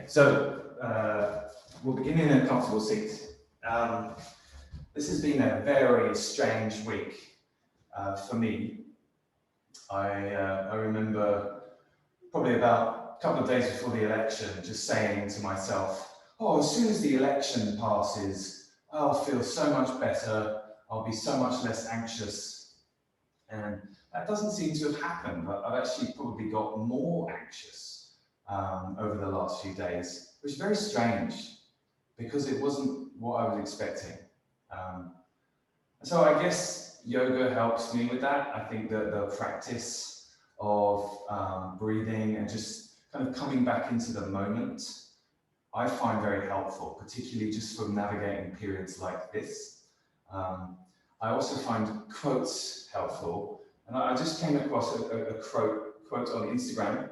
So we'll begin in a comfortable seat. This has been a very strange week for me. I remember probably about a couple of days before the election just saying to myself, oh, as soon as the election passes, I'll feel so much better, I'll be so much less anxious. And that doesn't seem to have happened. I've actually probably got more anxious over the last few days, which is very strange because it wasn't what I was expecting. So I guess yoga helps me with that. I think that the practice of breathing and just kind of coming back into the moment, I find very helpful, particularly just for navigating periods like this. I also find quotes helpful. And I just came across a quote on Instagram.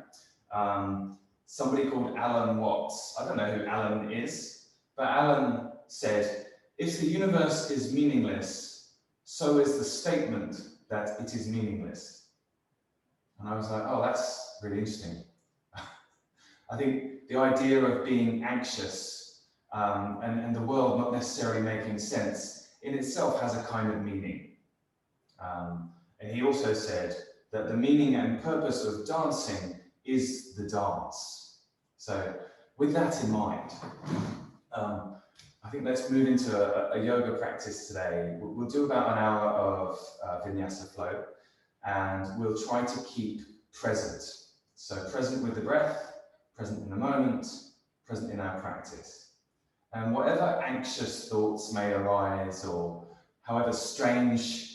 Somebody called Alan Watts. I don't know who Alan is, but Alan said, if the universe is meaningless, so is the statement that it is meaningless. And I was like, oh, that's really interesting. I think the idea of being anxious and the world not necessarily making sense in itself has a kind of meaning. And he also said that the meaning and purpose of dancing is the dance. So with that in mind, I think let's move into a yoga practice today. We'll do about an hour of vinyasa flow, and we'll try to keep present. So present with the breath, present in the moment, present in our practice. And whatever anxious thoughts may arise, or however strange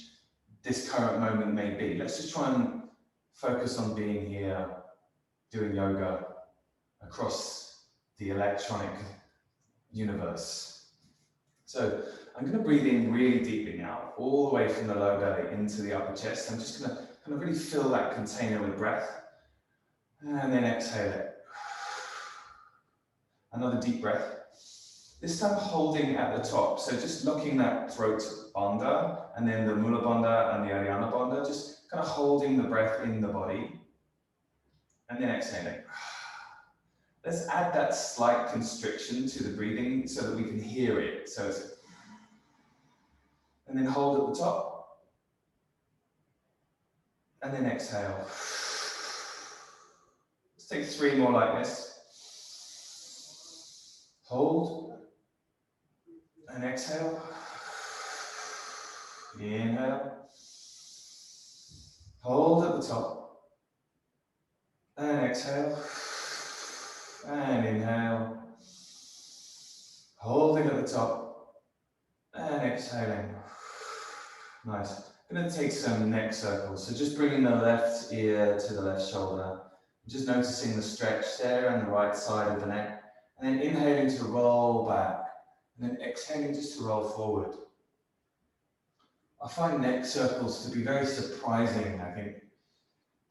this current moment may be, let's just try and focus on being here, doing yoga across the electronic universe. So I'm going to breathe in really deeply now, all the way from the lower belly into the upper chest. I'm just going to kind of really fill that container with breath, and then exhale it. Another deep breath. This time holding at the top, so just locking that throat bandha, and then the Mula bandha and the Ariana bandha, just kind of holding the breath in the body, and then exhaling. Let's add that slight constriction to the breathing so that we can hear it. So it's, and then hold at the top, and then exhale. Let's take 3 more like this. Hold, and exhale. Inhale. Hold at the top, and exhale. And inhale, holding at the top, and exhaling. Nice. I'm going to take some neck circles. So just bringing the left ear to the left shoulder, just noticing the stretch there on the right side of the neck, and then inhaling to roll back, and then exhaling just to roll forward. I find neck circles to be very surprising. I think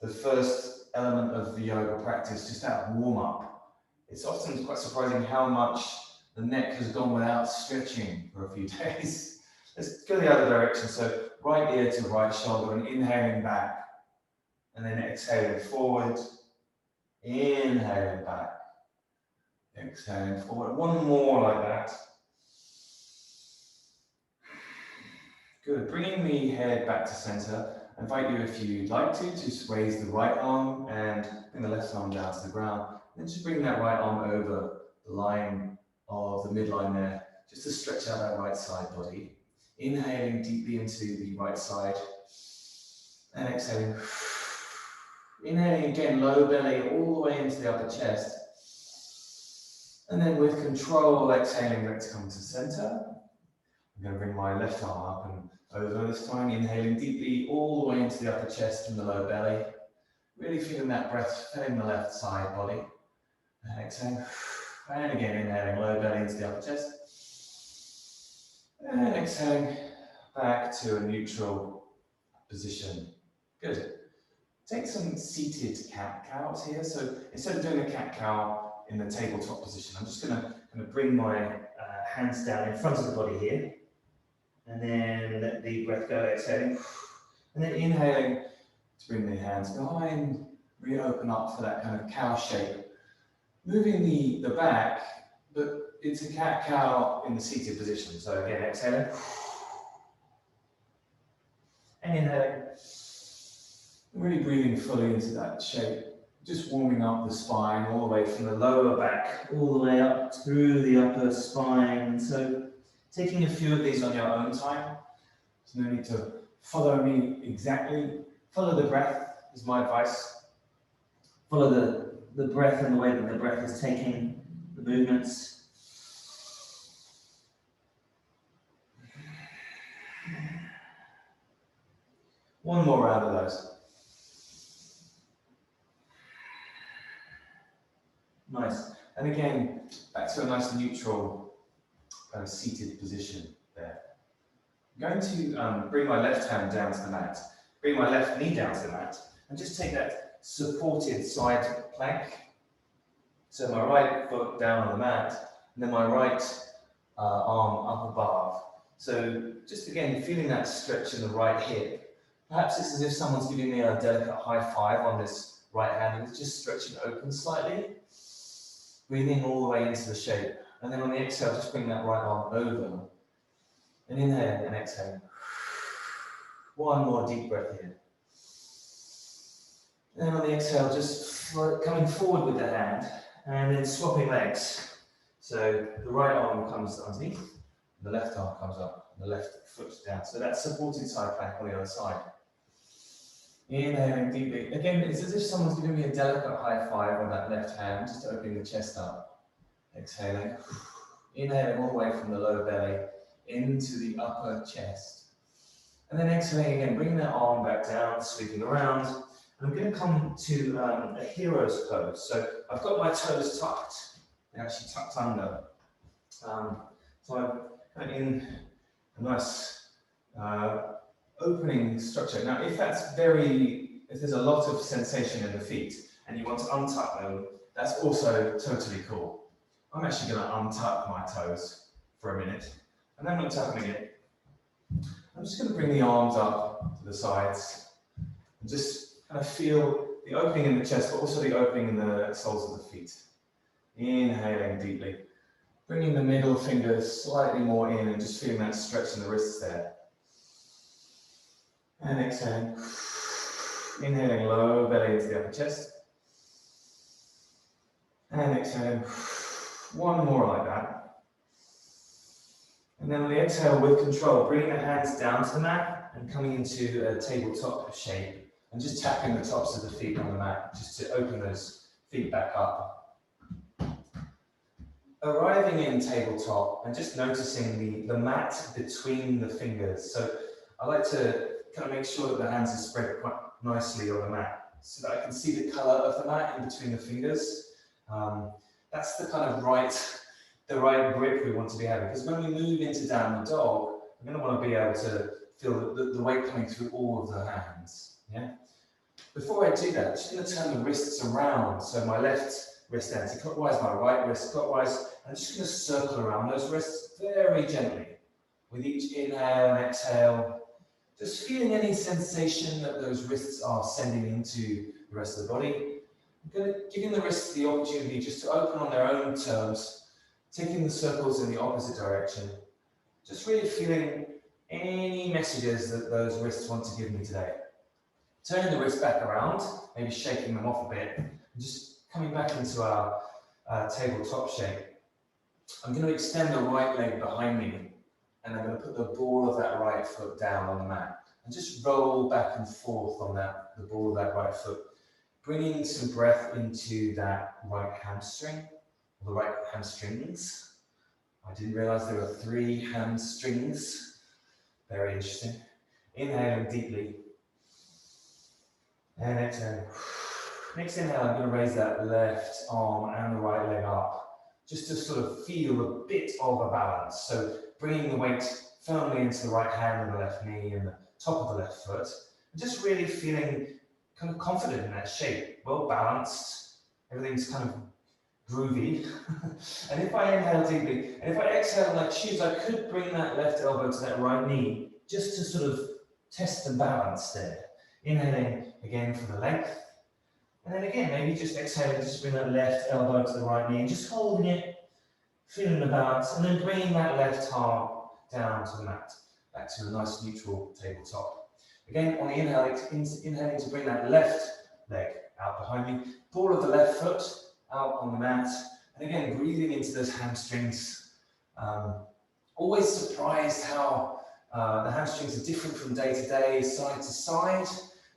the first element of the yoga practice, just that warm-up, it's often quite surprising how much the neck has gone without stretching for a few days. Let's go the other direction. So right ear to right shoulder and inhaling back. And then exhaling forward. Inhaling back. Exhaling forward. One more like that. Good. Bringing the head back to center. I invite you, if you'd like to, just raise the right arm and bring the left arm down to the ground. And just bring that right arm over the line of the midline there, just to stretch out that right side body. Inhaling deeply into the right side, and exhaling. Inhaling again, low belly all the way into the upper chest. And then with control, exhaling back to come to center. I'm going to bring my left arm up and over this time, inhaling deeply all the way into the upper chest and the lower belly. Really feeling that breath filling the left side body. And exhaling. And again, inhaling low belly into the upper chest. And exhaling back to a neutral position. Good. Take some seated cat-cows here. So instead of doing a cat-cow in the tabletop position, I'm just going to kind of bring my hands down in front of the body here. And then let the breath go, exhaling. And then inhaling to bring the hands behind, really open up for that kind of cow shape. Moving the back, but it's a cat-cow in the seated position. So again, exhaling. And inhaling. Really breathing fully into that shape. Just warming up the spine all the way from the lower back, all the way up through the upper spine. So taking a few of these on your own time. There's no need to follow me exactly. Follow the breath is my advice. Follow the breath and the way that the breath is taking the movements. One more round of those. Nice. And again, back to a nice neutral kind of seated position there. I'm going to bring my left hand down to the mat, bring my left knee down to the mat, and just take that supported side plank. So my right foot down on the mat, and then my right arm up above. So just again, feeling that stretch in the right hip. Perhaps it's as if someone's giving me a delicate high five on this right hand, and it's just stretching open slightly. Breathing all the way into the shape. And then on the exhale, just bring that right arm over. And inhale and exhale. One more deep breath here. And then on the exhale, just coming forward with the hand and then swapping legs. So the right arm comes underneath, the left arm comes up, and the left foot down. So that's supported side plank on the other side. Inhaling deeply. Again, it's as if someone's giving me a delicate high five on that left hand, just opening the chest up. Exhaling. Inhaling all the way from the lower belly into the upper chest. And then exhaling again, bringing that arm back down, sweeping around. And I'm going to come to a hero's pose. So I've got my toes tucked. They're actually tucked under. So I'm kind of in a nice opening structure. Now, if there's a lot of sensation in the feet and you want to untuck them, that's also totally cool. I'm actually going to untuck my toes for a minute, and then I'm going to tuck them again. I'm just going to bring the arms up to the sides and just kind of feel the opening in the chest, but also the opening in the soles of the feet. Inhaling deeply, bringing the middle fingers slightly more in and just feeling that stretch in the wrists there. And exhaling. Inhaling low belly into the upper chest. And exhaling. One more like that. And then on the exhale, with control, bringing the hands down to the mat and coming into a tabletop shape. And just tapping the tops of the feet on the mat, just to open those feet back up. Arriving in tabletop and just noticing the mat between the fingers. So I like to kind of make sure that the hands are spread quite nicely on the mat so that I can see the colour of the mat in between the fingers. That's the kind of right grip we want to be having, because when we move into downward dog, we're going to want to be able to feel the weight coming through all of the hands. Yeah. Before I do that, I'm just going to turn the wrists around. So my left wrist anti-clockwise, my right wrist clockwise. I'm just going to circle around those wrists very gently. With each inhale and exhale, just feeling any sensation that those wrists are sending into the rest of the body. I'm giving the wrists the opportunity just to open on their own terms, taking the circles in the opposite direction. Just really feeling any messages that those wrists want to give me today. Turning the wrists back around, maybe shaking them off a bit, and just coming back into our tabletop shape. I'm going to extend the right leg behind me, and I'm going to put the ball of that right foot down on the mat, and just roll back and forth on the ball of that right foot, bringing some breath into that right hamstring, or the right hamstrings. I didn't realize there were 3 hamstrings. Very interesting. Inhaling deeply. And exhaling. Next inhale, I'm going to raise that left arm and the right leg up, just to sort of feel a bit of a balance. So bringing the weight firmly into the right hand and the left knee and the top of the left foot, and just really feeling kind of confident in that shape, well balanced, everything's kind of groovy. And if I inhale deeply, and if I exhale and I choose, I could bring that left elbow to that right knee, just to sort of test the balance there. Inhaling again for the length, And then again, maybe just exhaling, just bring that left elbow to the right knee, and just holding it, feeling the balance, and then bringing that left arm down to the mat, back to a nice neutral tabletop. Again, on the inhale, inhaling to bring that left leg out behind me, ball of the left foot out on the mat, and again, breathing into those hamstrings. Always surprised how the hamstrings are different from day to day, side to side.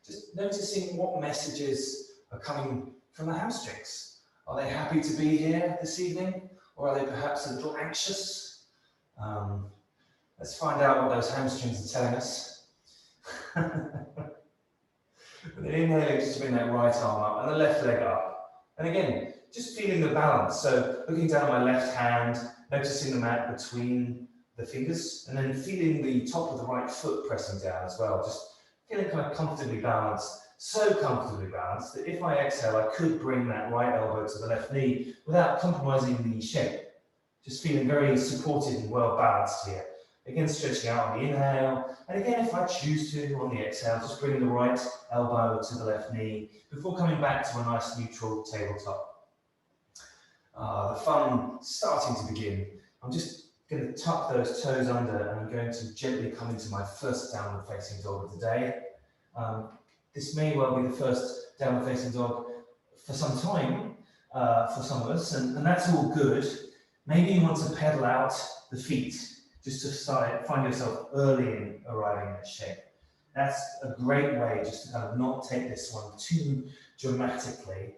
Just noticing what messages are coming from the hamstrings. Are they happy to be here this evening? Or are they perhaps a little anxious? Let's find out what those hamstrings are telling us. And then inhaling, just bring that right arm up and the left leg up. And again, just feeling the balance. So looking down at my left hand, noticing the mat between the fingers, and then feeling the top of the right foot pressing down as well. Just feeling kind of comfortably balanced. So comfortably balanced that if I exhale, I could bring that right elbow to the left knee without compromising the shape. Just feeling very supported and well balanced here. Again, stretching out on the inhale. And again, if I choose to, on the exhale, just bringing the right elbow to the left knee before coming back to a nice neutral tabletop. The fun starting to begin. I'm just going to tuck those toes under and I'm going to gently come into my first downward facing dog of the day. This may well be the first downward facing dog for some time for some of us, and that's all good. Maybe you want to pedal out the feet just to find yourself early in arriving at shape. That's a great way just to kind of not take this one too dramatically.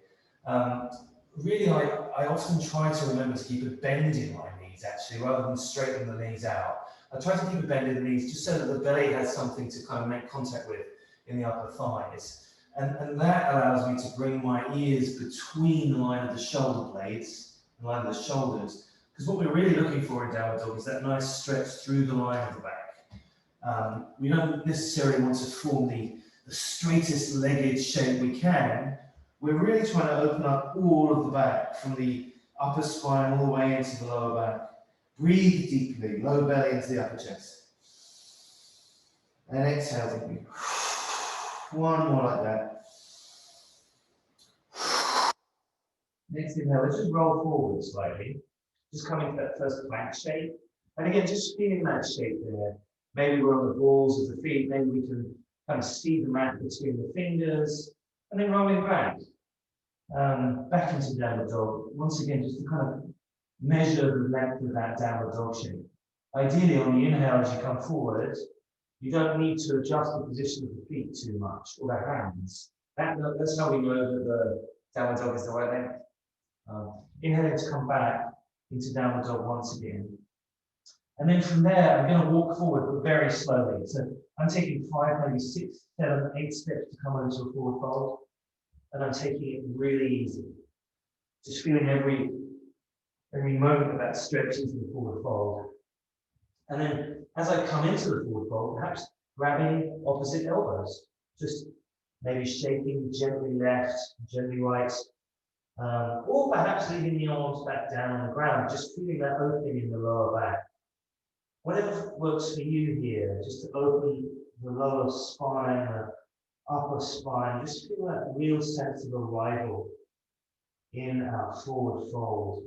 Really, I often try to remember to keep a bend in my knees, actually, rather than straighten the knees out. I try to keep a bend in the knees just so that the belly has something to kind of make contact with in the upper thighs. And that allows me to bring my ears between the line of the shoulder blades, the line of the shoulders, because what we're really looking for in downward dog is that nice stretch through the line of the back. We don't necessarily want to form the straightest legged shape we can. We're really trying to open up all of the back, from the upper spine all the way into the lower back. Breathe deeply, low belly into the upper chest. And exhale deeply. One more like that. Next inhale, let's just roll forward slightly. Just coming to that first plank shape. And again, just feeling that shape there. Maybe we're on the balls of the feet. Maybe we can kind of see the mat between the fingers. And then rolling back. Back into downward dog. Once again, just to kind of measure the length of that downward dog shape. Ideally, on the inhale, as you come forward, you don't need to adjust the position of the feet too much, or the hands. That's how we know that the downward dog is the right length. Inhaling to come back into downward dog once again. And then from there, I'm going to walk forward, but very slowly. So I'm taking 5, maybe 6, 7, 8 steps to come into a forward fold. And I'm taking it really easy. Just feeling every moment of that stretch into the forward fold. And then as I come into the forward fold, perhaps grabbing opposite elbows. Just maybe shaking gently left, gently right. Or perhaps leaving the arms back down on the ground, just feeling that opening in the lower back. Whatever works for you here, just to open the lower spine, the upper spine, just feel that real sense of arrival in our forward fold.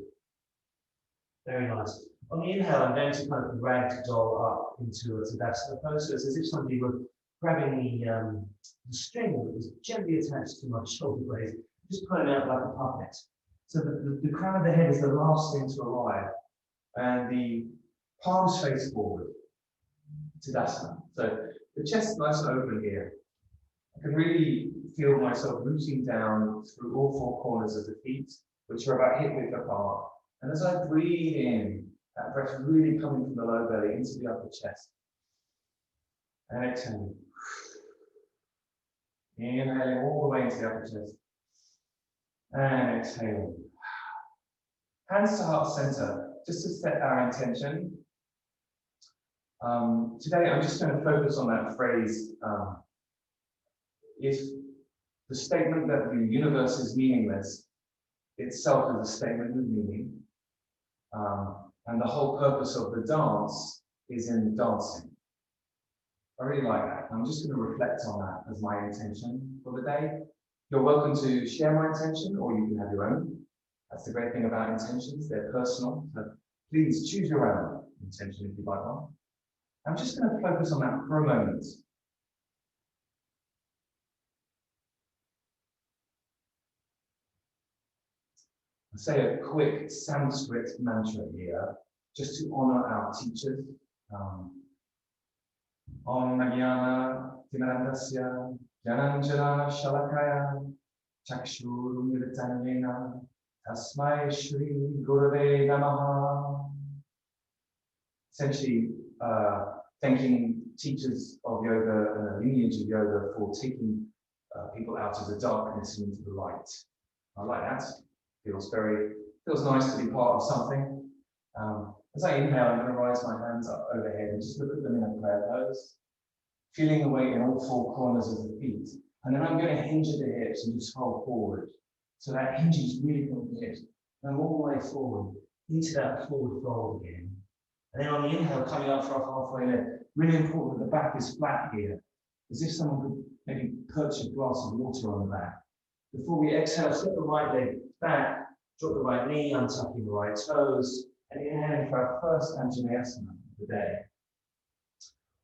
Very nice. On the inhale, I'm going to kind of ragdoll up into a Tadasana pose. So it's as if somebody were grabbing the string that was gently attached to my shoulder blade, just pulling out like a puppet. So the crown of the head is the last thing to arrive, and the palms face forward. Tadasana. So the chest is nice and open here. I can really feel myself rooting down through all 4 corners of the feet, which are about hip width apart. And as I breathe in, that breath really coming from the low belly into the upper chest. And exhaling. Inhaling all the way into the upper chest. And exhaling. Hands to heart center, just to set our intention. Today, I'm just going to focus on that phrase, if the statement that the universe is meaningless itself is a statement of meaning, and the whole purpose of the dance is in dancing. I really like that. I'm just going to reflect on that as my intention for the day. You're welcome to share my intention, or you can have your own. That's the great thing about intentions, they're personal. So please choose your own intention if you'd like one. I'm just going to focus on that for a moment. I'll say a quick Sanskrit mantra here, just to honor our teachers. Om Nagyana Timarandasya Jananjana Shalakaya Chakshurumilitanyena Tasmai Shri Gurave Namaha. Essentially, thanking teachers of yoga and the lineage of yoga for taking people out of the darkness and into the light. I like that. Feels nice to be part of something. As I inhale, I'm going to rise my hands up overhead and just look at them in a prayer pose, feeling the weight in all four corners of the feet. And then I'm going to hinge at the hips and just roll forward. So that hinging is really from the hips. And all the way forward into that forward fold again. And then on the inhale, coming up for a halfway lift. Really important that the back is flat here, as if someone could maybe perch a glass of water on the back. Before we exhale, step the right leg back, drop the right knee, untucking the right toes, and inhaling for our first Anjaneyasana of the day.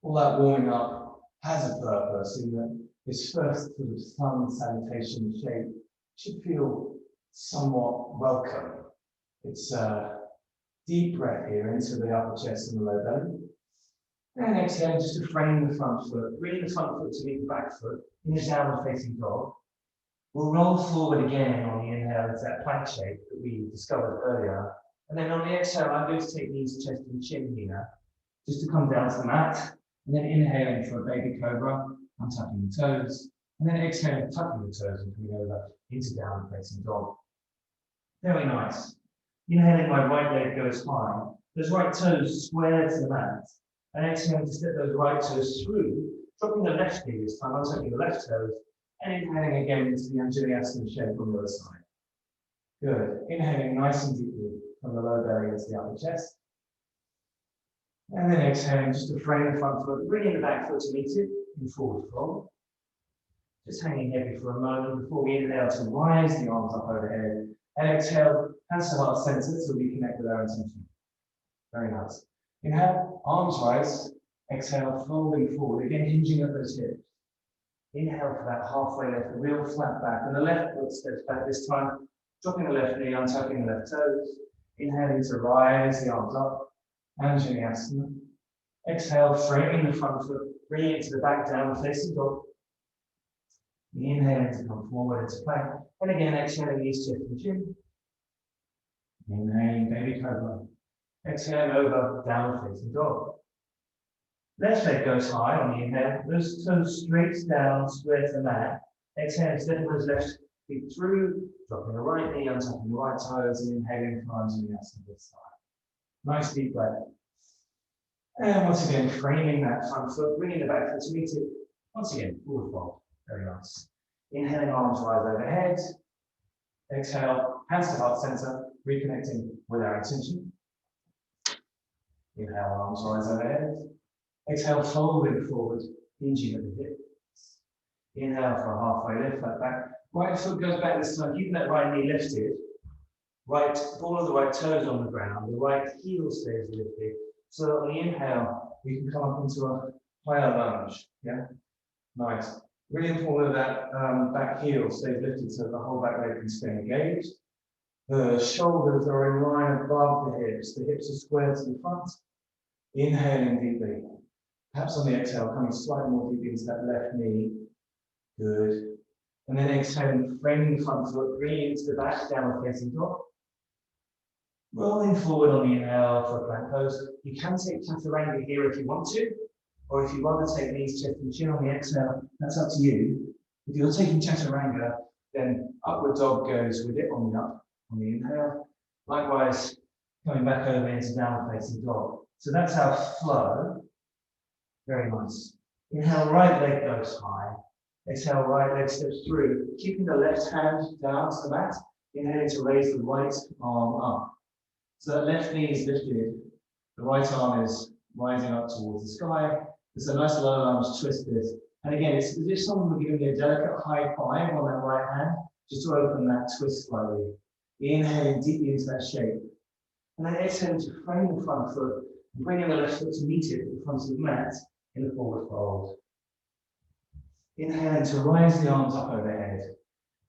All that warming up has a purpose in that this first sort of sun salutation shape should feel somewhat welcome. It's a deep breath here into the upper chest and the lower belly. And exhale just to frame the front foot. Bring the front foot to meet the back foot in a downward facing dog. We'll roll forward again on the inhale into that plank shape that we discovered earlier. And then on the exhale, I'm going to take knees, chest, and chin here, just to come down to the mat. And then inhaling for a baby cobra, untucking the toes. And then exhaling, tucking the toes and coming over into downward facing dog. Very nice. Inhaling, my right leg goes high. Those right toes square to the mat. And exhaling to step those right toes through, dropping the left knee this time, untucking the left toes. And inhaling again into the Anjaneyasana shape on the other side. Good. Inhaling nice and deeply from the lower belly into the upper chest. And then exhaling just to frame the front foot, bringing the back foot to meet it in forward fold. Just hanging heavy for a moment before we inhale to rise the arms up overhead. And exhale, hands to heart center so we connect with our intention. Very nice. Inhale, arms rise. Exhale, folding forward, again hinging at those hips. Inhale for that halfway lift, a real flat back, and the left foot steps back this time, dropping the left knee, untucking the left toes. Inhaling to rise the arms up, Anjaneyasana. Exhale, framing the front foot, bringing it to the back down, facing dog. Inhaling to come forward into plank, and again exhaling knees, chest, and chin. Inhaling, baby cobra. Exhaling over, downward facing dog. Left leg goes high on the inhale, those toes straight down, square to the mat. Exhale, stepping those left feet through, dropping the right knee, untucking the right toes, and inhaling for Anjaneyasana this side. Nice deep breath. And once again, framing that front foot, bringing the back foot to meet it. Once again, forward fold. Very nice. Inhaling, arms rise overhead. Exhale, hands to heart center, reconnecting with our intention. Inhale, arms rise overhead. Exhale, folding forward, hinging at the hips. Inhale for a halfway lift, flat back. Right foot goes back this time, keeping that right knee lifted. Right, ball of the right toes on the ground, the right heel stays lifted. So that on the inhale, we can come up into a higher lunge. Yeah, nice. Really important that back heel stays lifted so the whole back leg can stay engaged. The shoulders are in line above the hips are square to the front. Inhaling deeply. Perhaps on the exhale, coming slightly more deeply into that left knee. Good. And then exhaling, framing the front foot, bringing it to the back, downward facing dog. Rolling forward on the inhale for a plank pose. You can take chaturanga here if you want to, or if you want to take knees, chest, and chin on the exhale, that's up to you. If you're taking chaturanga, then upward dog goes with it on the up, on the inhale. Likewise, coming back over into downward facing dog. So that's our flow. Very nice. Inhale, right leg goes high. Exhale, right leg steps through, keeping the left hand down to the mat. Inhaling to raise the right arm up. So that left knee is lifted, the right arm is rising up towards the sky. It's a nice low lunge twist this, And again, it's as if someone were giving you a delicate high five on that right hand, just to open that twist slightly. Inhaling deeply into that shape. And then exhaling to frame the front foot and bringing the left foot to meet it at the front of the mat in the forward fold. Inhaling to rise the arms up overhead.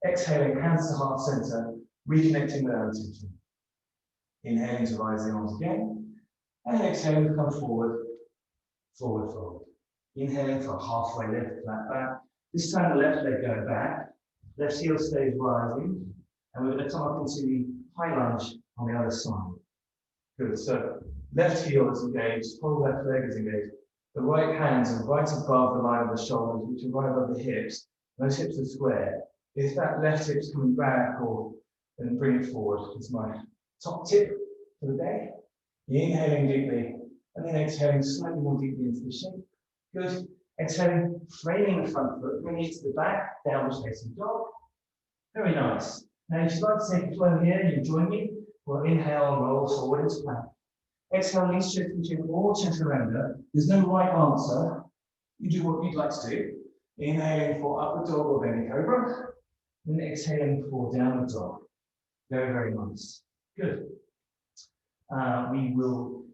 Exhaling, hands to heart center, reconnecting with our intention. Inhaling to rise the arms again. And exhaling to come forward, forward fold. Inhaling for a halfway lift, flat back. This time the left leg going back. Left heel stays rising. And we're going to come up into the high lunge on the other side. Good, so left heel is engaged, whole left leg is engaged. The right hands are right above the line of the shoulders, which are right above the hips. Those hips are square. If that left hip's coming back, or then bring it forward. It's my top tip for the day. Inhaling deeply, and then exhaling slightly more deeply into the shape. Good. Exhaling, framing the front foot, bringing it to the back, downward facing dog. Very nice. Now, if you'd like to take a flow here, you join me. We'll inhale and roll forward into plank. Exhale, knees shift between all chaturanga. There's no right answer. You do what you'd like to do. Inhaling for upward dog or belly cobra. And exhaling for downward dog. Very, very nice. Good. We will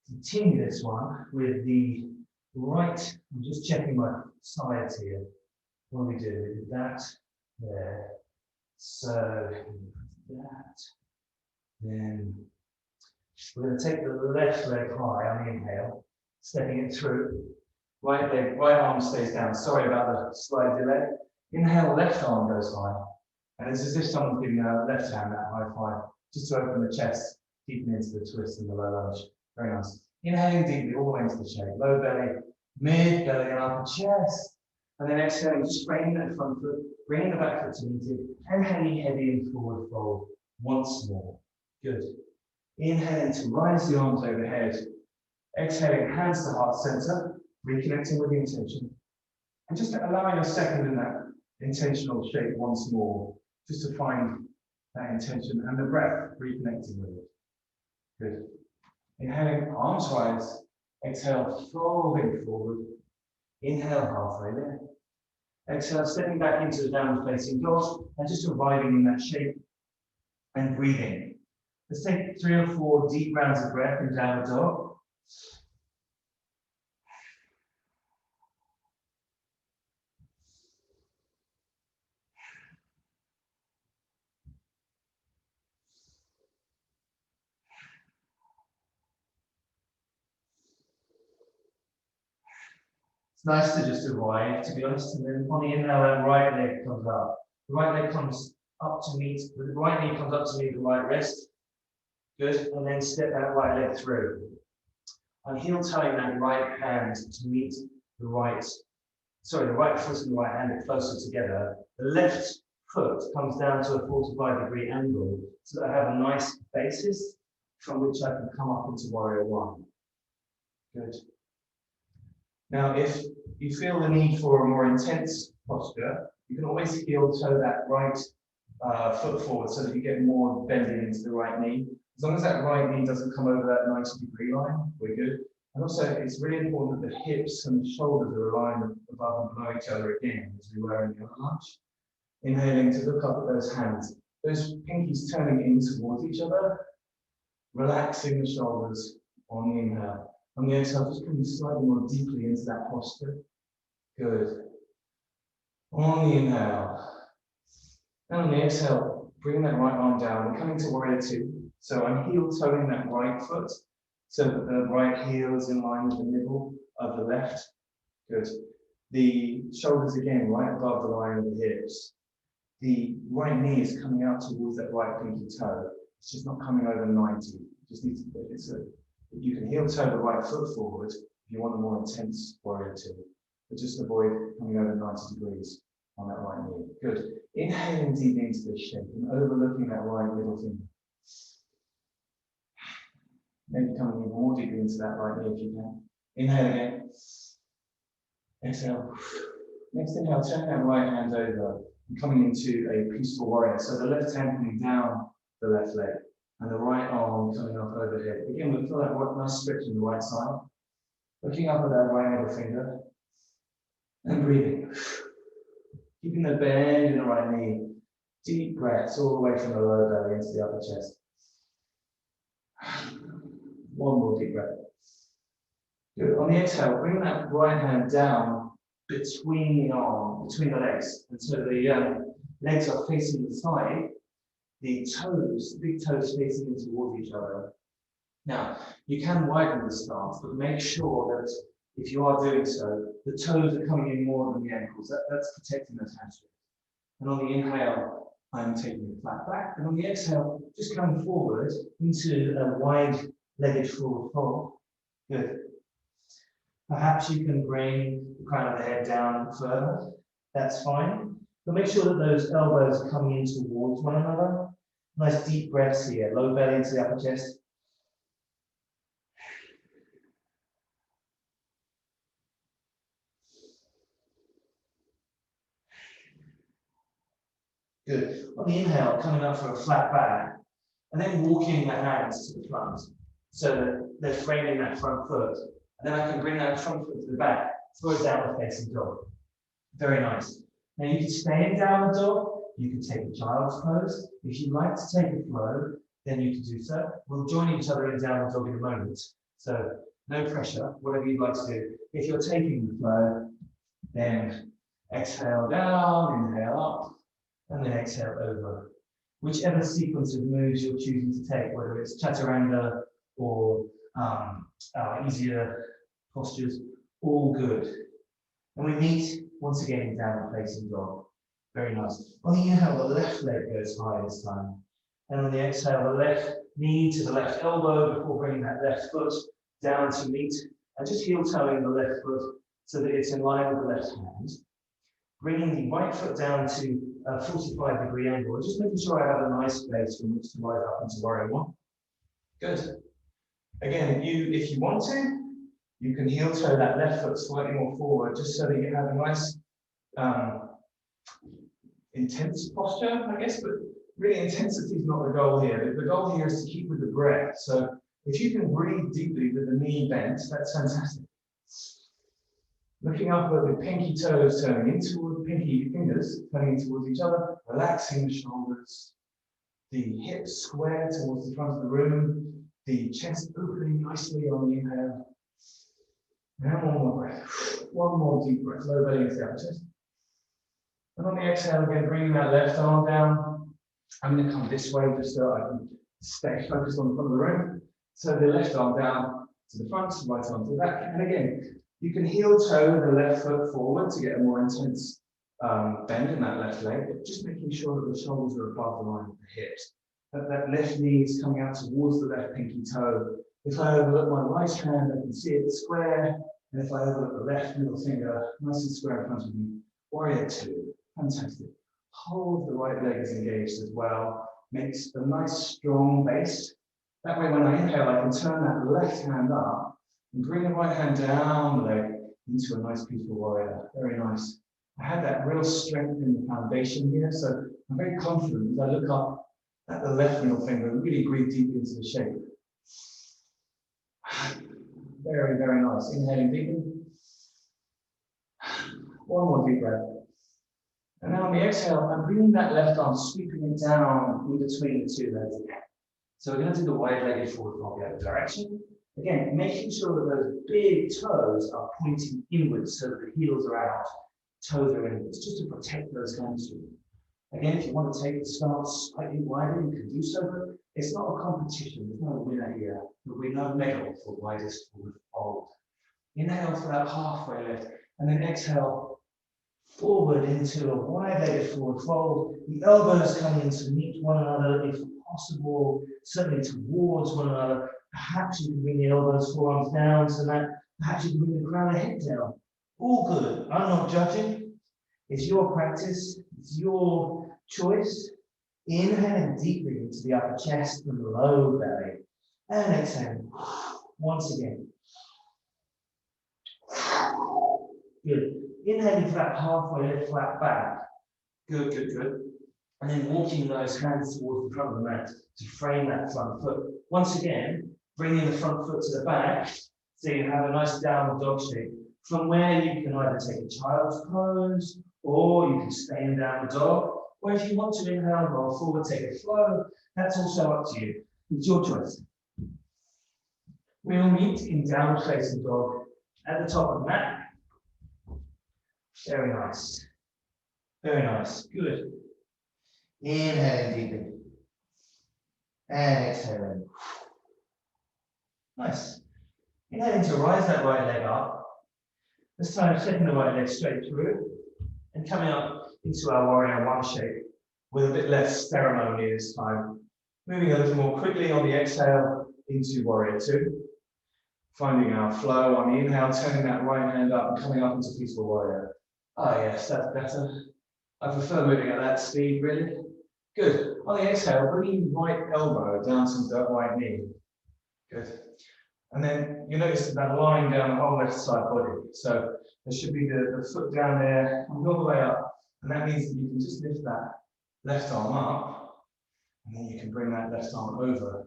continue this one with the right. I'm just checking my sides here. What do we do? We did that. There. So, that. Then we're going to take the left leg high on the inhale, stepping it through. Right leg, right arm stays down. Sorry about the slight delay. Inhale, left arm goes high. And it's as if someone's giving a left hand that high five, just to open the chest, deepen into the twist and the low lunge. Very nice. Inhaling deeply all the way into the shape. Low belly, mid belly, and upper chest. And then exhaling, just framing that front foot, bringing the back foot to meet it, and hanging heavy in forward fold once more. Good. Inhaling to rise the arms overhead. Exhaling, hands to heart center, reconnecting with the intention. And just allowing a second in that intentional shape once more, just to find that intention and the breath, reconnecting with it. Good. Inhaling, arms rise. Exhale, folding forward. Inhale, halfway there. Exhale, stepping back into the downward facing dog, and just arriving in that shape and breathing. Let's take 3 or 4 deep rounds of breath in downward dog. It's nice to just arrive, to be honest, and then on the inhale, that right leg comes up. The right leg comes up to meet, the right knee comes up to meet the right wrist. Good, and then step that right leg through. I'm heel toeing that right hand to meet the right foot and the right hand are closer together. The left foot comes down to a 45-degree angle so that I have a nice basis from which I can come up into warrior one. Good. Now, if you feel the need for a more intense posture, you can always heel toe that right foot forward so that you get more bending into the right knee. As long as that right knee doesn't come over that 90-degree line, we're good. And also, it's really important that the hips and the shoulders are aligned above and below each other again, as we were in the other lunge. Inhaling to look up at those hands, those pinkies turning in towards each other, relaxing the shoulders on the inhale. On the exhale, just coming slightly more deeply into that posture. Good. On the inhale. And on the exhale, bring that right arm down. We're coming to warrior two. So I'm heel toeing that right foot so that the right heel is in line with the middle of the left. Good. The shoulders again right above the line of the hips. The right knee is coming out towards that right pinky toe. It's just not coming over 90. You just need to, you can heel toe the right foot forward if you want a more intense warrior two, but just avoid coming over 90 degrees on that right knee. Good. Inhaling deeply into this shape and overlooking that right middle finger. Maybe coming even more deeply into that right knee if you can. Inhale again. Exhale. Next inhale, turn that right hand over and coming into a peaceful warrior. So the left hand coming down the left leg and the right arm coming up overhead. Again, we feel that nice stretch in the right side. Looking up at that right middle finger. And breathing. Keeping the bend in the right knee. Deep breaths all the way from the lower belly into the upper chest. One more deep breath. Good. On the exhale, bring that right hand down between the arm, between the legs. And so the legs are facing the side, the toes, the big toes facing in towards each other. Now, you can widen the stance, but make sure that if you are doing so, the toes are coming in more than the ankles. That's protecting those hamstrings. And on the inhale, I'm taking it flat back. And on the exhale, just coming forward into a wide-legged forward fold. Good. Perhaps you can bring the crown of the head down further. That's fine. But make sure that those elbows are coming in towards one another. Nice deep breaths here. Low belly into the upper chest. Good. On the inhale, coming up for a flat back, and then walking the hands to the front, so that they're framing that front foot. And then I can bring that front foot to the back, throw it down the facing dog. Very nice. Now you can stay in downward dog, you can take a child's pose. If you like to take a flow, then you can do so. We'll join each other in downward dog in a moment. So no pressure, whatever you'd like to do. If you're taking the flow, then exhale down, inhale up, and then exhale over. Whichever sequence of moves you're choosing to take, whether it's chaturanga or easier postures, all good. And we meet once again in downward facing dog. Very nice. On the inhale, the left leg goes high this time. And on the exhale, the left knee to the left elbow before bringing that left foot down to meet. And just heel toeing the left foot so that it's in line with the left hand. Bringing the right foot down to a 45-degree angle, and just making sure I have a nice space from which to rise up into warrior one. Good. Again, if you want to, you can heel toe that left foot slightly more forward, just so that you have a nice intense posture, I guess, but really intensity is not the goal here. The goal here is to keep with the breath. So if you can breathe deeply with the knee bent, that's fantastic. Looking up at the pinky toes turning in towards pinky fingers, turning in towards each other, relaxing the shoulders, the hips square towards the front of the room, the chest opening nicely on the inhale. And one more breath. One more deep breath, low belly into the upper chest. And on the exhale, again, bringing that left arm down. I'm going to come this way just so I can stay focused on the front of the room. So the left arm down to the front, right arm to the back. And again, you can heel toe the left foot forward to get a more intense bend in that left leg, but just making sure that the shoulders are above the line of the hips. That left knee is coming out towards the left pinky toe. If I overlook my right hand, I can see it square. And if I overlook the left middle finger, nice and square in front of me. Warrior two. Fantastic. Hold the right leg is engaged as well. Makes a nice strong base. That way when I inhale, I can turn that left hand up and bring the right hand down the leg into a nice peaceful warrior. Very nice. I had that real strength in the foundation here, so I'm very confident as I look up at the left middle finger and really breathe deeply into the shape. Very, very nice. Inhaling deeply. One more deep breath. And now on the exhale, I'm bringing that left arm, sweeping it down in between the two legs again. So we're going to do the wide-legged forward fold the other direction. Again, making sure that those big toes are pointing inwards so that the heels are out, toes are inwards, just to protect those hamstrings. Again, if you want to take the stance slightly wider, you can do so, but it's not a competition. There's no winner here. There'll be no medal for widest forward fold. Inhale for that halfway lift, and then exhale forward into a wide-legged forward fold. The elbows coming in to meet one another if possible, certainly towards one another. Perhaps you can bring the elbows, forearms down so that perhaps you can bring the crown of the head down. All good. I'm not judging. It's your practice. It's your choice. Inhaling deeply into the upper chest and the low belly. And exhale. Once again. Good. Inhaling for that halfway lift, flat back. Good, good, good. And then walking those hands towards the front of the mat to frame that front foot. Once again, bringing the front foot to the back so you have a nice downward dog shape. from where you can either take a child's pose, or you can stay in downward dog, or if you want to inhale, roll forward, take a flow, that's also up to you. It's your choice. We'll meet in downward facing dog at the top of the mat. Very nice. Very nice. Good. Inhaling deeply. And exhaling. Nice. Inhaling to rise that right leg up. This time, stepping the right leg straight through and coming up into our warrior one shape with a bit less ceremony this time. Moving a little more quickly on the exhale into warrior two. Finding our flow on the inhale, turning that right hand up and coming up into peaceful warrior. Ah, yes, that's better. I prefer moving at that speed, really. Good. On the exhale, bringing right elbow down to the right knee. Good. And then you notice that line down the whole left side body. So there should be the foot down there, coming all the way up. And that means that you can just lift that left arm up. And then you can bring that left arm over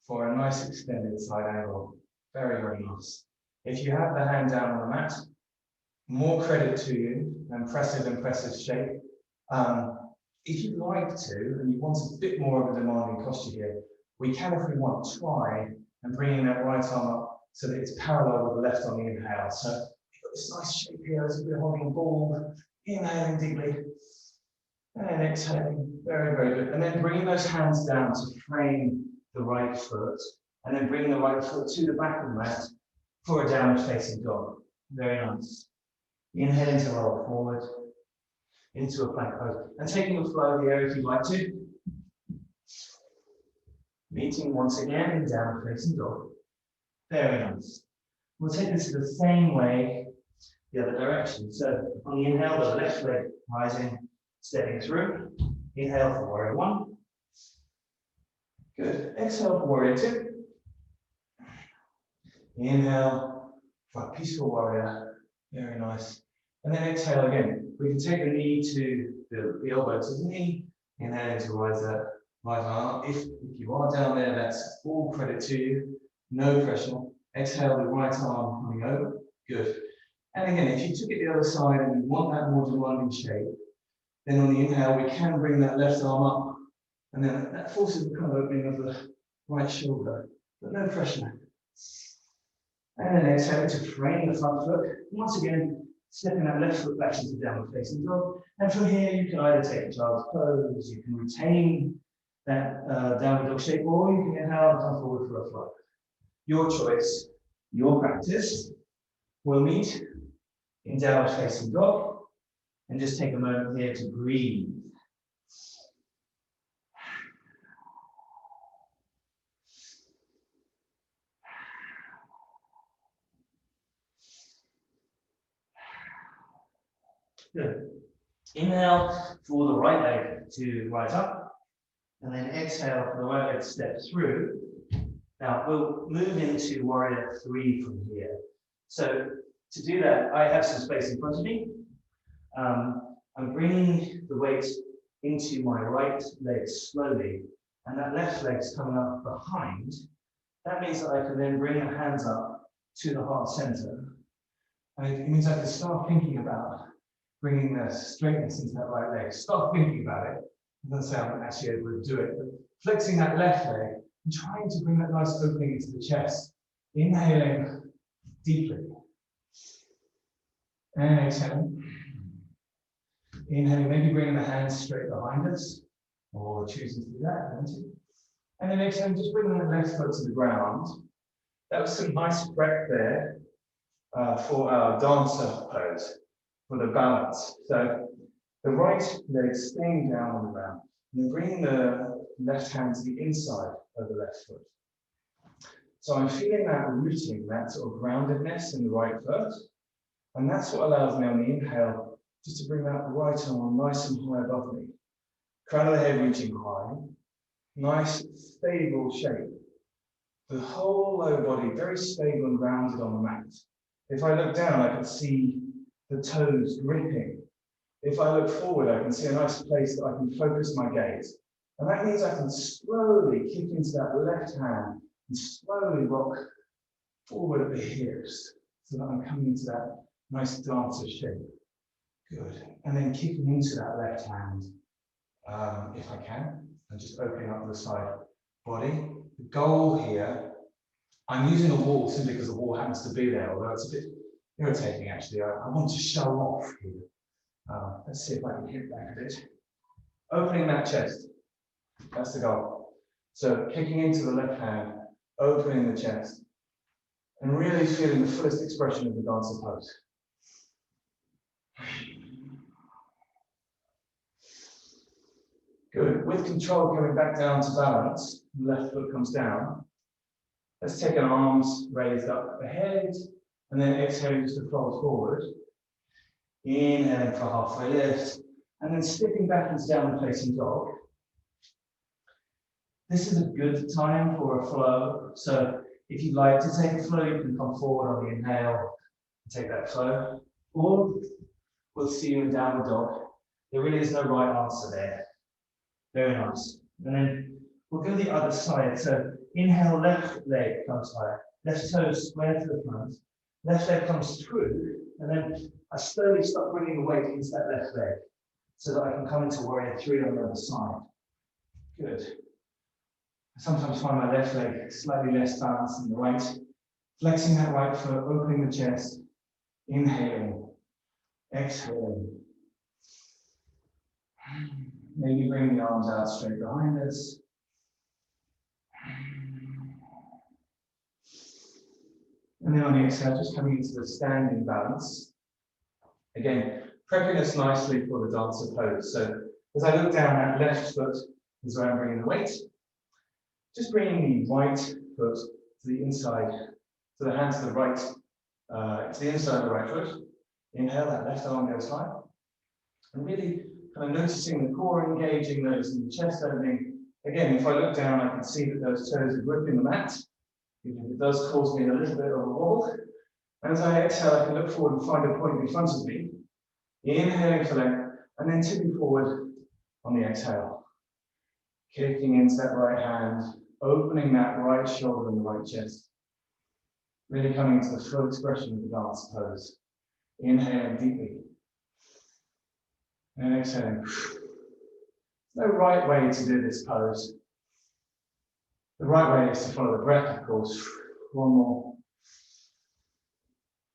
for a nice extended side angle. Very, very nice. If you have the hand down on the mat, more credit to you. Impressive shape. If you'd like to, and you want a bit more of a demanding posture here, we can, if we want, try and bringing that right arm up so that it's parallel with the left on the inhale. So you've got this nice shape here as if we're holding a ball, inhaling deeply, and exhaling. Very, very good. And then bringing those hands down to frame the right foot, and then bringing the right foot to the back of the mat for a downward facing dog. Very nice. Inhaling to roll forward into a plank pose. And taking the flow here if you'd like to. Meeting once again in downward facing dog. Very nice. We'll take this the same way the other direction. So on the inhale, the left leg rising, stepping through. Inhale for warrior one. Good. Exhale for warrior two. Inhale for peaceful warrior. Very nice. And then exhale again. We can take the knee to the elbow to the knee. Inhaling to rise that right arm. If you are down there, that's all credit to you. No pressure. Exhale the right arm coming over. Good. And again, if you took it the other side and you want that more demanding shape, then on the inhale, we can bring that left arm up. And then that forces the kind of opening of the right shoulder. But no pressure. And then exhale to frame the front foot. Once again, stepping that left foot back into downward facing dog. And from here, you can either take a child's pose, you can retain that downward dog shape, or you can inhale and come forward for a flow. Your choice, your practice. We'll meet in downward facing dog. And just take a moment here to breathe. Good. Inhale for the right leg to rise up, and then exhale for the right leg to step through. Now we'll move into warrior three from here. So to do that, I have some space in front of me. I'm bringing the weight into my right leg slowly, and that left leg's coming up behind. That means that I can then bring the hands up to the heart center. And it means I can start thinking about bringing the straightness into that right leg. Start thinking about it. It doesn't say I'm actually able to do it, but flexing that left leg and trying to bring that nice opening into the chest. Inhaling deeply. And exhaling. Inhaling, maybe bringing the hands straight behind us, or choosing to do that, don't you? And then exhaling, just bringing the left foot to the ground. That was some nice prep there for our dancer pose, for the balance. So the right leg staying down on the ground, and then bringing the left hand to the inside of the left foot. So I'm feeling that rooting, that sort of groundedness in the right foot. And that's what allows me on the inhale just to bring that right arm nice and high above me. Crown of the head reaching high. Nice, stable shape. The whole lower body very stable and grounded on the mat. If I look down, I can see the toes gripping. If I look forward, I can see a nice place that I can focus my gaze. And that means I can slowly kick into that left hand and slowly rock forward at the hips so that I'm coming into that Nice dancer shape. Good. And then kicking into that left hand, if I can, and just opening up the side body. The goal here, I'm using a wall simply because the wall happens to be there, although it's a bit irritating actually. I want to show off here. Let's see if I can hit back a bit. Opening that chest, that's the goal. So kicking into the left hand, opening the chest, and really feeling the fullest expression of the dancer pose. Good. With control coming back down to balance, the left foot comes down. Let's take our arms raised up ahead, and then exhaling just to fold forward. Inhaling for halfway lift, and then slipping back into downward facing dog. This is a good time for a flow. So if you'd like to take a flow, you can come forward on the inhale and take that flow. Or we'll see you in downward dog. There really is no right answer there. Very nice. And then we'll go the other side. So inhale, left leg comes higher. Left toe square to the front. Left leg comes through. And then I slowly start bringing the weight into that left leg so that I can come into warrior 3 on the other side. Good. I sometimes find my left leg slightly less balanced than the right. Flexing that right foot, opening the chest. Inhaling. Exhaling. Maybe bring the arms out straight behind us. And then on the exhale, just coming into the standing balance. Again, prepping us nicely for the dancer pose. So as I look down, that left foot is where I'm bringing the weight. Just bringing the right foot to the inside, so the hand to the right, to the inside of the right foot. Inhale, that left arm goes high. And really kind of noticing the core engaging those in the chest opening. Again, if I look down, I can see that those toes are gripping the mat. It does cause me a little bit of a wobble. And as I exhale, I can look forward and find a point in front of me. Inhaling for length, and then tipping forward on the exhale. Kicking into that right hand, opening that right shoulder and the right chest. Really coming into the full expression of the dance pose. Inhaling deeply. And exhaling. There's no right way to do this pose. The right way is to follow the breath, of course. One more.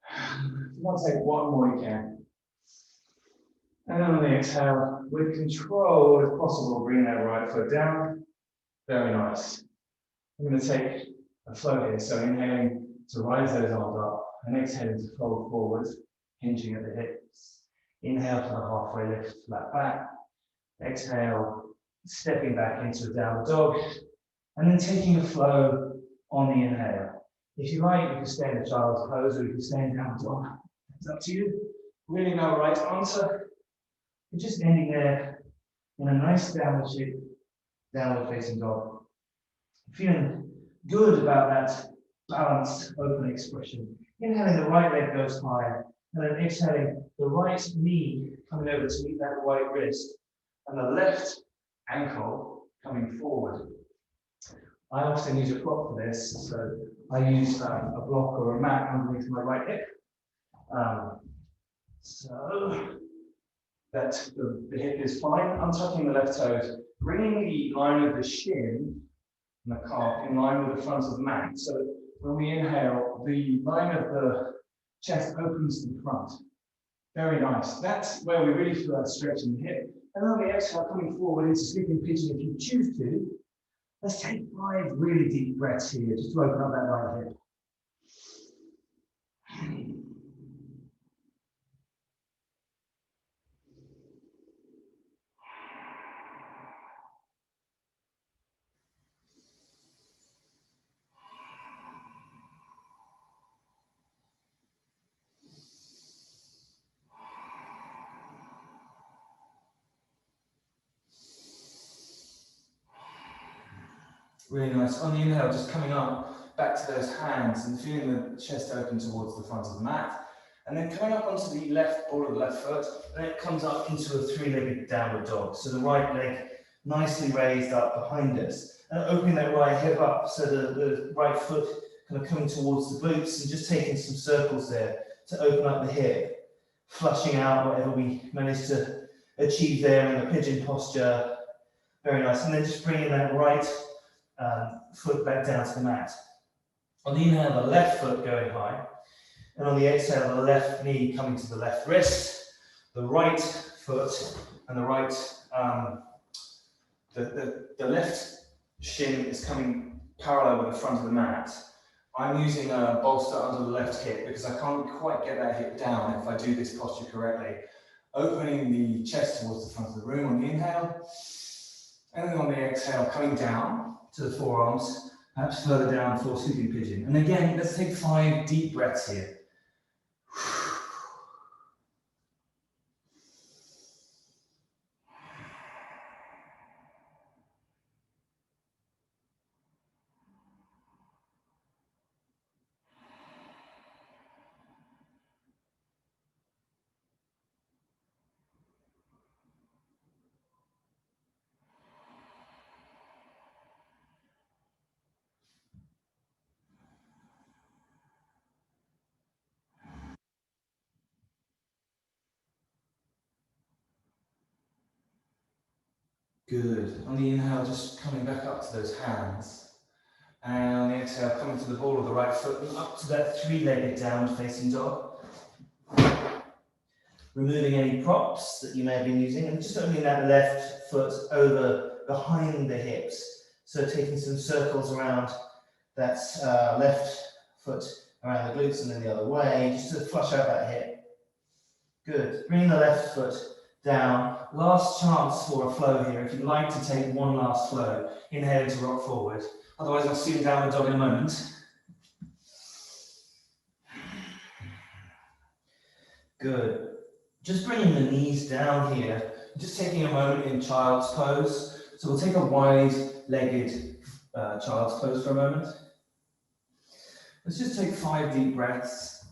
If you want to take one more, you can. And then on the exhale, with control, if possible, bring that right foot down. Very nice. I'm going to take a flow here. So inhaling to rise those arms up and exhaling to fold forward, hinging at the hips. Inhale for the halfway lift, flat back. Exhale, stepping back into a downward dog. And then taking a flow on the inhale. If you like, you can stay in a child's pose or you can stay in downward dog. It's up to you. Really no right answer. You're just ending there in a nice downward shape, downward facing dog. Feeling good about that balanced open expression. Inhaling, the right leg goes higher, and then exhaling, the right knee coming over to meet that right wrist, and the left ankle coming forward. I often use a prop for this, so I use a block or a mat underneath my right hip. So that the hip is fine, untucking the left toes, bringing the line of the shin and the calf in line with the front of the mat. So when we inhale, the line of the chest opens to the front. Very nice. That's where we really feel that stretch in the hip. And then on the exhale, coming forward into sleeping pigeon if you choose to. Let's take 5 really deep breaths here, just to open up that right hip. Really nice. On the inhale, just coming up, back to those hands and feeling the chest open towards the front of the mat. And then coming up onto the left ball of the left foot, and it comes up into a 3-legged downward dog. So the right leg nicely raised up behind us. And opening that right hip up, so the right foot kind of coming towards the glutes and just taking some circles there to open up the hip, flushing out whatever we managed to achieve there in the pigeon posture. Very nice. And then just bringing that right foot back down to the mat. On the inhale, the left foot going high. And on the exhale, the left knee coming to the left wrist, the right foot and the right, the left shin is coming parallel with the front of the mat. I'm using a bolster under the left hip because I can't quite get that hip down if I do this posture correctly. Opening the chest towards the front of the room on the inhale, and then on the exhale, coming down to the forearms, perhaps further down for sleeping pigeon. And again, let's take 5 deep breaths here. Good. On the inhale, just coming back up to those hands. And on the exhale, coming to the ball of the right foot and up to that 3-legged downward facing dog. Removing any props that you may have been using and just opening that left foot over behind the hips. So taking some circles around that left foot around the glutes and then the other way, just to flush out that hip. Good. Bring the left foot down. Last chance for a flow here. If you'd like to take one last flow, inhale to rock forward. Otherwise, I'll see you downward dog in a moment. Good. Just bringing the knees down here. Just taking a moment in child's pose. So we'll take a wide-legged child's pose for a moment. Let's just take 5 deep breaths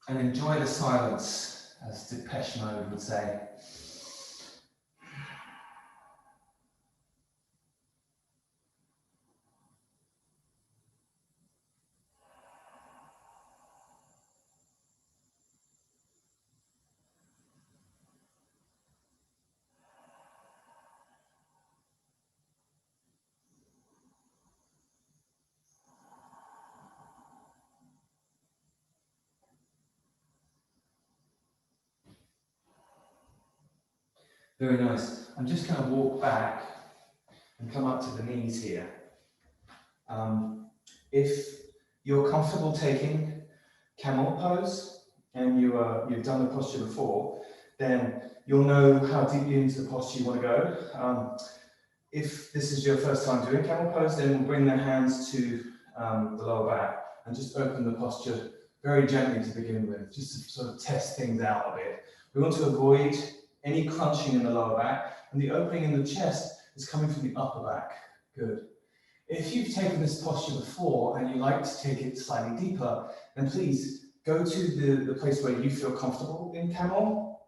and enjoy the silence, as Depeche Mode would say. Very nice. I'm just going to walk back and come up to the knees here. If you're comfortable taking camel pose and you've done the posture before, then you'll know how deeply into the posture you want to go. If this is your first time doing camel pose, then we'll bring the hands to the lower back and just open the posture very gently to begin with, just to sort of test things out a bit. We want to avoid any crunching in the lower back, and the opening in the chest is coming from the upper back. Good. If you've taken this posture before and you like to take it slightly deeper, then please go to the place where you feel comfortable in camel.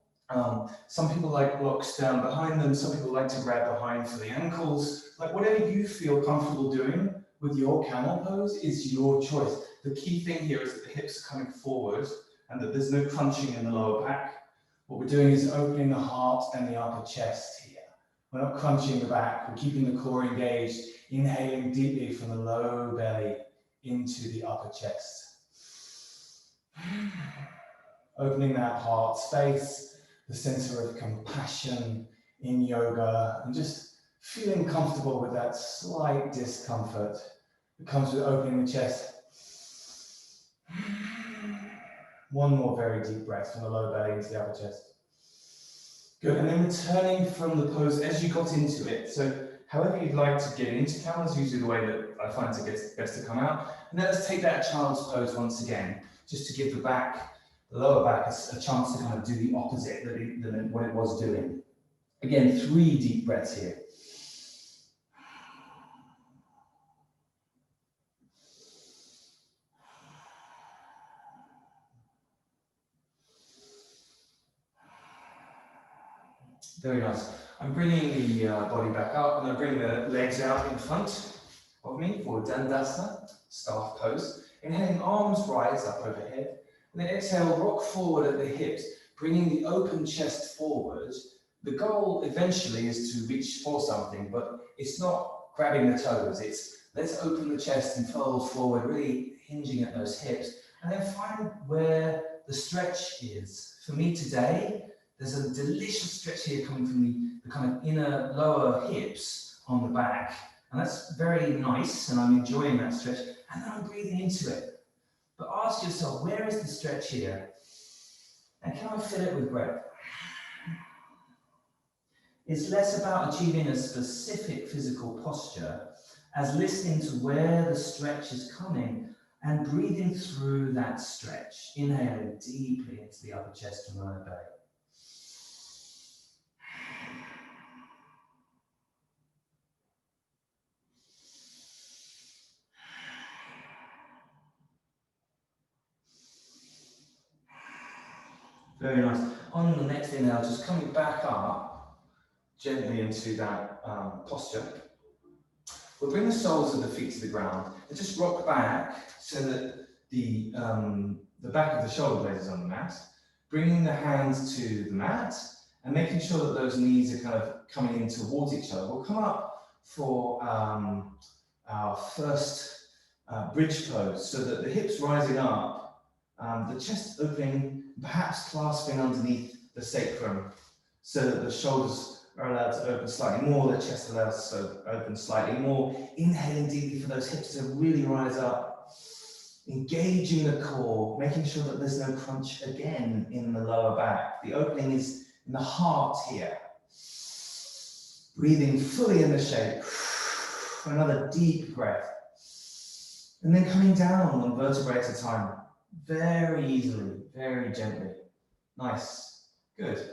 Some people like blocks down behind them, some people like to grab behind for the ankles. Like whatever you feel comfortable doing with your camel pose is your choice. The key thing here is that the hips are coming forward and that there's no crunching in the lower back. What we're doing is opening the heart and the upper chest here. We're not crunching the back, we're keeping the core engaged, inhaling deeply from the low belly into the upper chest. Opening that heart space, the center of compassion in yoga, and just feeling comfortable with that slight discomfort that comes with opening the chest. One more very deep breath from the low belly into the upper chest. Good, and then returning from the pose as you got into it. So however you'd like to get into camel is usually the way that I find it gets best to come out. And then let's take that child's pose once again, just to give the lower back a chance to kind of do the opposite than what it was doing. Again, 3 deep breaths here. Very nice. I'm bringing the body back up and I bring the legs out in front of me for Dandasana, staff pose. Inhaling, arms rise up overhead And then exhale, rock forward at the hips, bringing the open chest forward. The goal eventually is to reach for something, but it's not grabbing the toes. It's let's open the chest and fold forward, really hinging at those hips. And then find where the stretch is. For me today, there's a delicious stretch here coming from the kind of inner lower hips on the back. And that's very nice, and I'm enjoying that stretch. And then I'm breathing into it. But ask yourself, where is the stretch here? And can I fill it with breath? It's less about achieving a specific physical posture as listening to where the stretch is coming and breathing through that stretch, inhaling deeply into the upper chest and lower belly. Very nice. On the next inhale, just coming back up gently into that posture. We'll bring the soles of the feet to the ground and just rock back so that the back of the shoulder blades is on the mat. Bringing the hands to the mat and making sure that those knees are kind of coming in towards each other. We'll come up for our first bridge pose so that the hips rising up, the chest opening, perhaps clasping underneath the sacrum so that the shoulders are allowed to open slightly more, the chest allows to open slightly more. Inhaling deeply for those hips to really rise up. Engaging the core, making sure that there's no crunch again in the lower back. The opening is in the heart here. Breathing fully in the shape. Another deep breath. And then coming down one vertebrae at a time. Very easily, very gently. Nice. Good.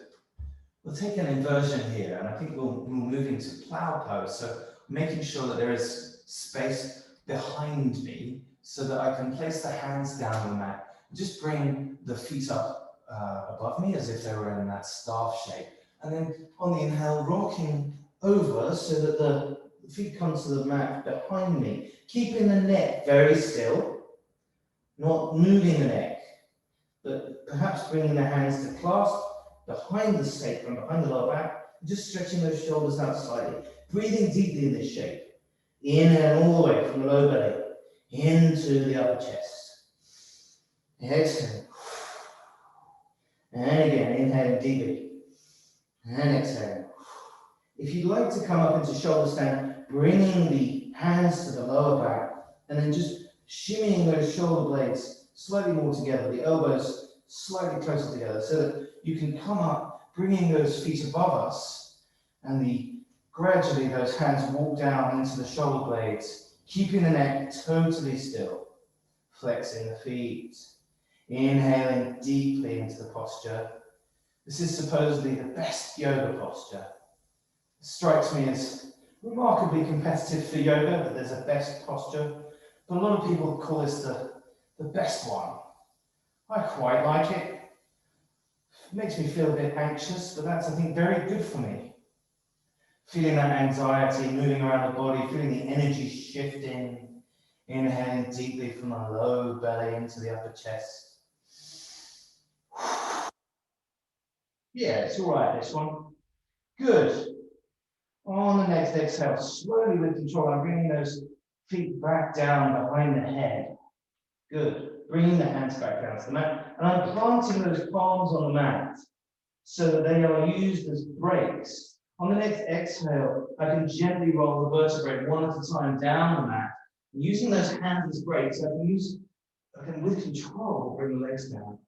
We'll take an inversion here, and I think we'll move into plow pose. So making sure that there is space behind me so that I can place the hands down on the mat. Just bring the feet up above me as if they were in that staff shape. And then on the inhale, rocking over so that the feet come to the mat behind me. Keeping the neck very still, not moving the neck, but perhaps bringing the hands to clasp behind the sacrum, behind the lower back, just stretching those shoulders out slightly. Breathing deeply in this shape. Inhale all the way from the lower belly into the upper chest. Exhale. And again, inhaling deeply. And exhale. If you'd like to come up into shoulder stand, bringing the hands to the lower back, and then just shimmying those shoulder blades slightly more together, the elbows slightly closer together, so that you can come up, bringing those feet above us, and gradually those hands walk down into the shoulder blades, keeping the neck totally still, flexing the feet, inhaling deeply into the posture. This is supposedly the best yoga posture. It strikes me as remarkably competitive for yoga, that there's a best posture, but a lot of people call this the best one. I quite like it. It makes me feel a bit anxious, but that's, I think, very good for me. Feeling that anxiety moving around the body, feeling the energy shifting, inhaling deeply from the low belly into the upper chest. Yeah, it's all right, this one. Good. On the next exhale, slowly with control, I'm bringing those feet back down behind the head. Good. Bringing the hands back down to the mat. And I'm planting those palms on the mat so that they are used as brakes. On the next exhale, I can gently roll the vertebrae one at a time down the mat. And using those hands as brakes, I can with control bring the legs down.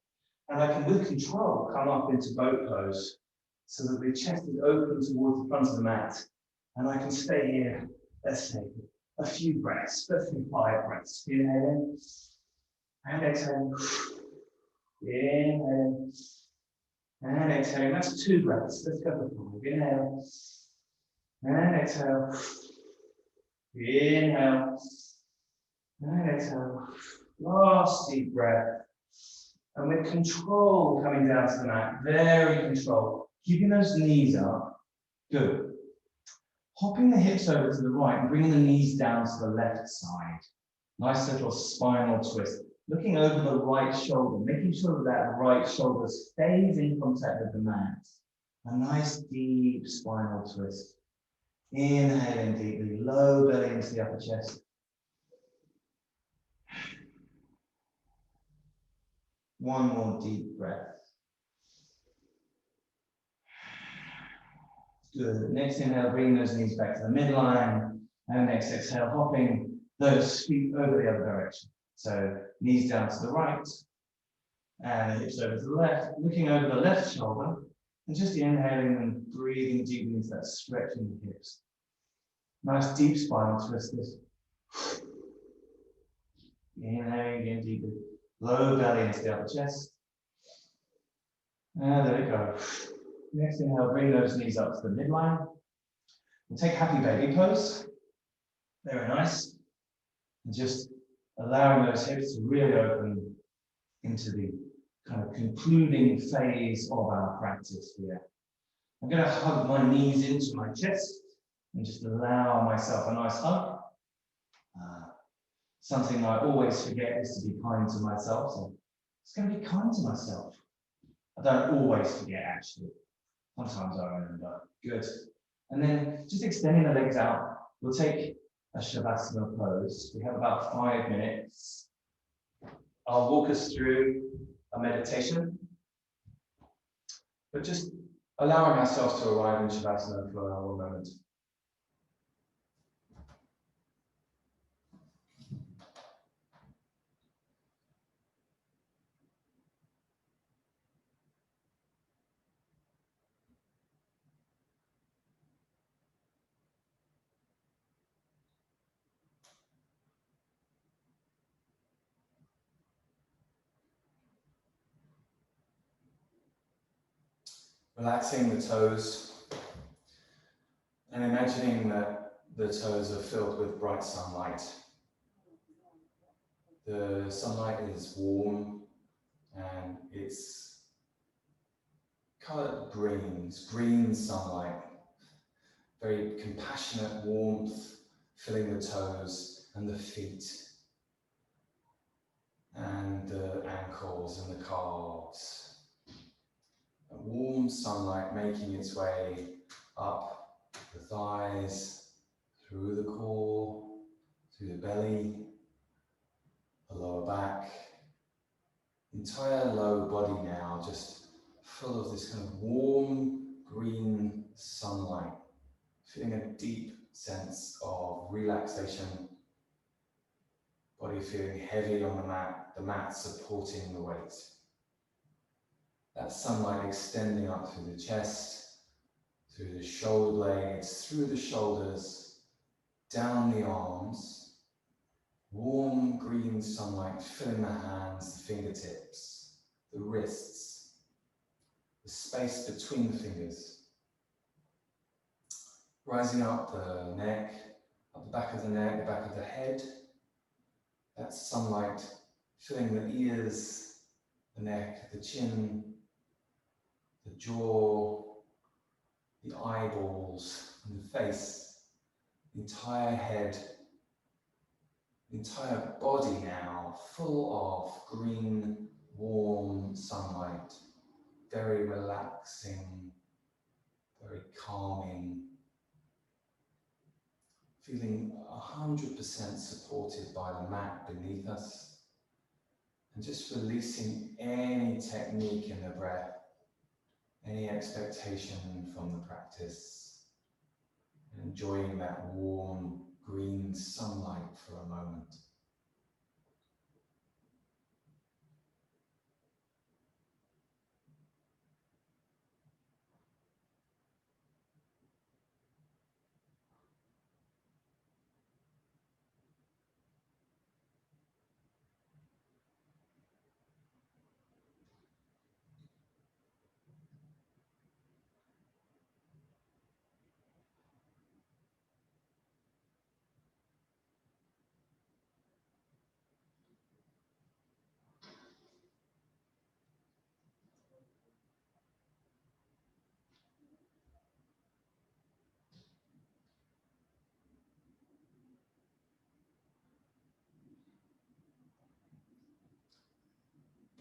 And I can with control come up into boat pose so that the chest is open towards the front of the mat. And I can stay here, let's say, a few breaths, let's say 5 breaths. Inhale and exhale. Inhale and exhale. That's 2 breaths. Let's go for 5. Inhale and exhale. Inhale and exhale. Last deep breath. And with control coming down to the mat, very controlled. Keeping those knees up. Good. Hopping the hips over to the right and bringing the knees down to the left side. Nice little spinal twist. looking over the right shoulder, making sure that that right shoulder stays in contact with the mat. A nice deep spinal twist. Inhaling deeply, low belly into the upper chest. One more deep breath. Good. Next inhale, bring those knees back to the midline. And next exhale, hopping those feet over the other direction. So knees down to the right and hips over to the left, looking over the left shoulder and just inhaling and breathing deeply into that stretch in the hips. Nice deep spinal twist this. Inhaling again deeply. Low belly into the upper chest. And there we go. Next inhale, bring those knees up to the midline. We'll take happy baby pose. Very nice. And just allowing those hips to really open into the kind of concluding phase of our practice here. I'm going to hug my knees into my chest and just allow myself a nice hug. Something I always forget is to be kind to myself. So it's going to be kind to myself. I don't always forget, actually. Sometimes I remember. Good. And then just extending the legs out, we'll take a Shavasana pose. We have about 5 minutes. I'll walk us through a meditation, but just allowing ourselves to arrive in Shavasana for a moment. Relaxing the toes and imagining that the toes are filled with bright sunlight. The sunlight is warm and it's colored greens, green sunlight, very compassionate warmth filling the toes and the feet and the ankles and the calves. A warm sunlight making its way up the thighs, through the core, through the belly, the lower back, entire lower body now just full of this kind of warm green sunlight, feeling a deep sense of relaxation, body feeling heavy on the mat supporting the weight. That sunlight extending up through the chest, through the shoulder blades, through the shoulders, down the arms. Warm green sunlight filling the hands, the fingertips, the wrists, the space between the fingers. Rising up the neck, up the back of the neck, the back of the head. That sunlight filling the ears, the neck, the chin, the jaw, the eyeballs, and the face, the entire head, the entire body now full of green, warm sunlight, very relaxing, very calming, feeling 100% supported by the mat beneath us, and just releasing any technique in the breath, any expectation from the practice, and enjoying that warm green sunlight for a moment.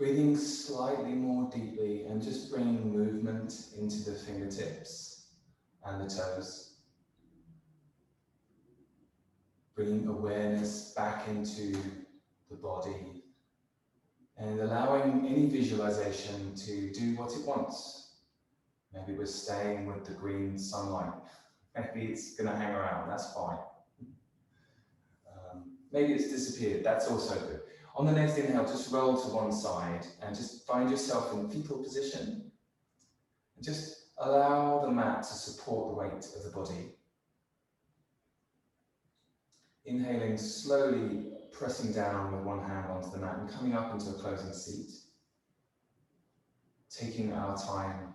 Breathing slightly more deeply and just bringing movement into the fingertips and the toes. Bringing awareness back into the body and allowing any visualization to do what it wants. Maybe we're staying with the green sunlight. Maybe it's going to hang around, that's fine. Maybe it's disappeared, that's also good. On the next inhale, just roll to one side and just find yourself in fetal position. And just allow the mat to support the weight of the body. Inhaling slowly, pressing down with one hand onto the mat and coming up into a closing seat. Taking our time.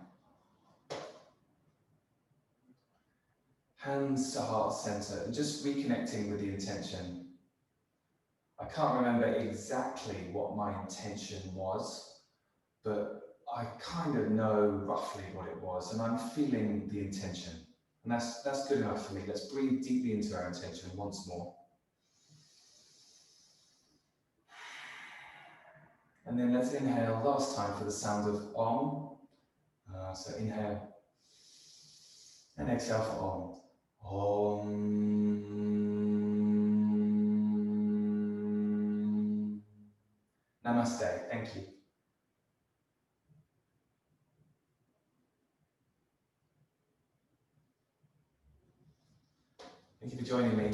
Hands to heart center and just reconnecting with the intention. I can't remember exactly what my intention was, but I kind of know roughly what it was, and I'm feeling the intention. And that's good enough for me. Let's breathe deeply into our intention once more. And then let's inhale last time for the sound of Om. So inhale and exhale for Om. Om. Namaste. Thank you. Thank you for joining me.